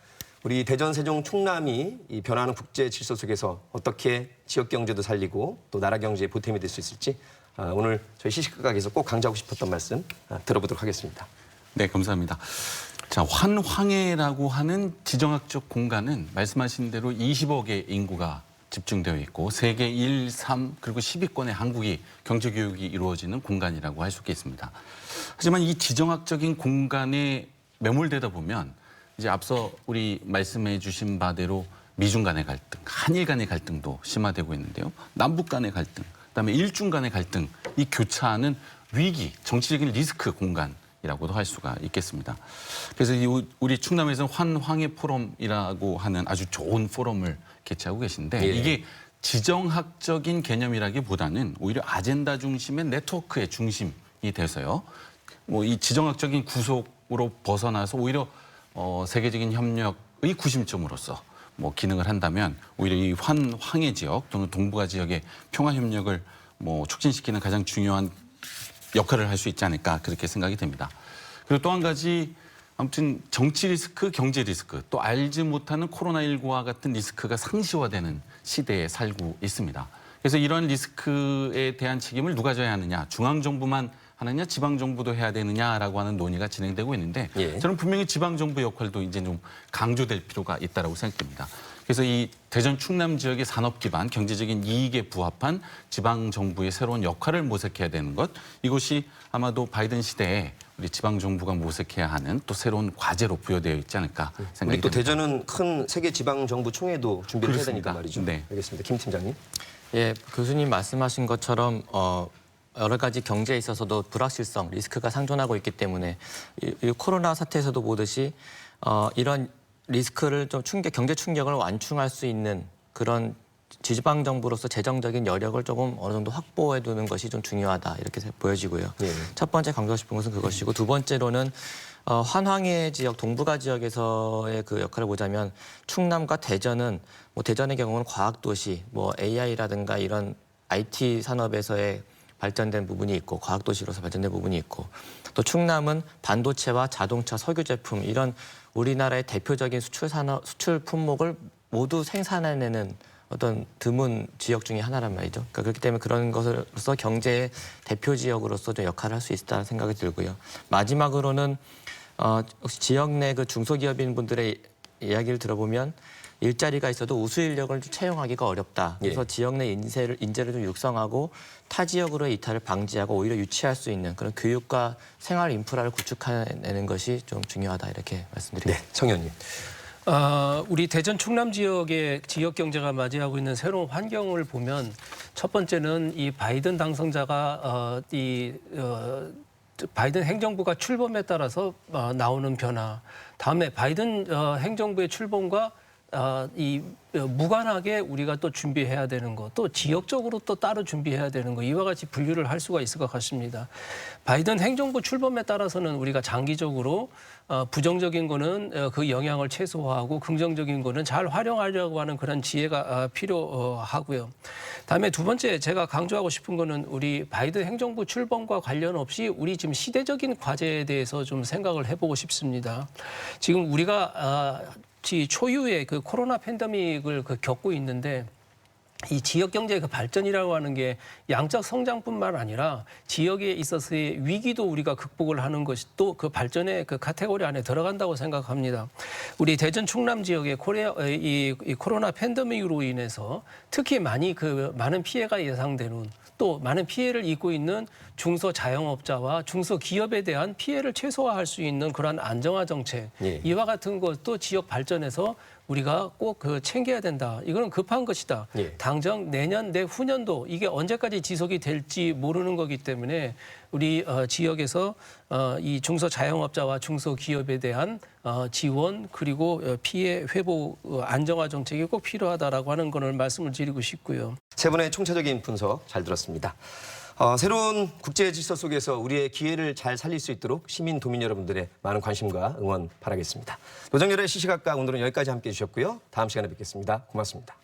우리 대전, 세종, 충남이 이 변화하는 국제 질서 속에서 어떻게 지역 경제도 살리고 또 나라 경제에 보탬이 될 수 있을지 오늘 저희 시시각각에서 꼭 강조하고 싶었던 말씀 들어보도록 하겠습니다. 네, 감사합니다. 자, 환황해라고 하는 지정학적 공간은 말씀하신 대로 20억의 인구가 집중되어 있고 세계 1, 3 그리고 10위권의 한국이 경제교육이 이루어지는 공간이라고 할 수 있겠습니다. 하지만 이 지정학적인 공간에 매몰되다 보면 이제 앞서 우리 말씀해 주신 바대로 미중 간의 갈등, 한일 간의 갈등도 심화되고 있는데요. 남북 간의 갈등, 그다음에 일중 간의 갈등, 이 교차하는 위기, 정치적인 리스크 공간이라고도 할 수가 있겠습니다. 그래서 우리 충남에서는 환황해 포럼이라고 하는 아주 좋은 포럼을 개최하고 계신데 예. 이게 지정학적인 개념이라기보다는 오히려 아젠다 중심의 네트워크의 중심이 돼서요. 뭐 이 지정학적인 구속으로 벗어나서 오히려 세계적인 협력의 구심점으로서 뭐 기능을 한다면 오히려 이 환황해 지역 또는 동북아 지역의 평화 협력을 뭐 촉진시키는 가장 중요한 역할을 할 수 있지 않을까 그렇게 생각이 됩니다. 그리고 또 한 가지 아무튼 정치 리스크, 경제 리스크 또 알지 못하는 코로나19와 같은 리스크가 상시화되는 시대에 살고 있습니다. 그래서 이런 리스크에 대한 책임을 누가 져야 하느냐, 중앙정부만 하느냐, 지방정부도 해야 되느냐라고 하는 논의가 진행되고 있는데 예. 저는 분명히 지방정부 역할도 이제 좀 강조될 필요가 있다고 생각됩니다. 그래서 이 대전 충남 지역의 산업 기반, 경제적인 이익에 부합한 지방정부의 새로운 역할을 모색해야 되는 것, 이것이 아마도 바이든 시대에 우리 지방정부가 모색해야 하는 또 새로운 과제로 부여되어 있지 않을까 생각이 우리 또 됩니다. 대전은 큰 세계 지방정부 총회도 준비를 해야 그렇습니다. 되니까 말이죠. 네. 알겠습니다. 김 팀장님. 예, 교수님 말씀하신 것처럼 여러 가지 경제에 있어서도 불확실성, 리스크가 상존하고 있기 때문에 이 코로나 사태에서도 보듯이 이런 리스크를 좀 경제 충격을 완충할 수 있는 그런 지방 정부로서 재정적인 여력을 조금 어느 정도 확보해 두는 것이 좀 중요하다 이렇게 보여지고요. 예. 첫 번째 강조하고 싶은 것은 그것이고 두 번째로는 환황해 지역, 동북아 지역에서의 그 역할을 보자면 충남과 대전은 뭐 대전의 경우는 과학도시, 뭐 AI라든가 이런 IT 산업에서의 발전된 부분이 있고 과학도시로서 발전된 부분이 있고 또 충남은 반도체와 자동차, 석유 제품 이런 우리나라의 대표적인 수출 품목을 모두 생산해내는 어떤 드문 지역 중에 하나란 말이죠. 그러니까 그렇기 때문에 그런 것으로서 경제의 대표 지역으로서 좀 역할을 할 수 있다는 생각이 들고요. 마지막으로는 혹시 지역 내 그 중소기업인 분들의 이야기를 들어보면 일자리가 있어도 우수 인력을 채용하기가 어렵다. 그래서 예. 지역 내 인재를 좀 육성하고 타 지역으로의 이탈을 방지하고 오히려 유치할 수 있는 그런 교육과 생활 인프라를 구축해내는 것이 좀 중요하다 이렇게 말씀드립니다. 네, 청 의원님. 우리 대전 충남 지역의 지역 경제가 맞이하고 있는 새로운 환경을 보면 첫 번째는 이 바이든 당선자가 바이든 행정부가 출범에 따라서 나오는 변화. 다음에 바이든 행정부의 출범과 무관하게 우리가 또 준비해야 되는 거, 또 지역적으로 또 따로 준비해야 되는 거, 이와 같이 분류를 할 수가 있을 것 같습니다. 바이든 행정부 출범에 따라서는 우리가 장기적으로 부정적인 거는 그 영향을 최소화하고 긍정적인 거는 잘 활용하려고 하는 그런 지혜가 필요하고요. 다음에 두 번째 제가 강조하고 싶은 거는 우리 바이든 행정부 출범과 관련 없이 우리 지금 시대적인 과제에 대해서 좀 생각을 해보고 싶습니다. 지금 우리가 초유의 그 코로나 팬데믹을 겪고 있는데 이 지역 경제의 그 발전이라고 하는 게 양적 성장뿐만 아니라 지역에 있어서의 위기도 우리가 극복을 하는 것이 또 그 발전의 그 카테고리 안에 들어간다고 생각합니다. 우리 대전 충남 지역의 이 코로나 팬데믹으로 인해서 특히 많은 피해가 예상되는 또 많은 피해를 입고 있는 중소자영업자와 중소기업에 대한 피해를 최소화할 수 있는 그러한 안정화 정책 예. 이와 같은 것도 지역 발전에서 우리가 꼭 챙겨야 된다. 이거는 급한 것이다. 예. 당장 내년, 내후년도 이게 언제까지 지속이 될지 모르는 거기 때문에 우리 지역에서 이 중소자영업자와 중소기업에 대한 지원 그리고 피해 회복 안정화 정책이 꼭 필요하다라고 하는 것을 말씀을 드리고 싶고요. 세 분의 총체적인 분석 잘 들었습니다. 새로운 국제 질서 속에서 우리의 기회를 잘 살릴 수 있도록 시민 도민 여러분들의 많은 관심과 응원 바라겠습니다. 노정열의 시시각각 오늘은 여기까지 함께해 주셨고요. 다음 시간에 뵙겠습니다. 고맙습니다.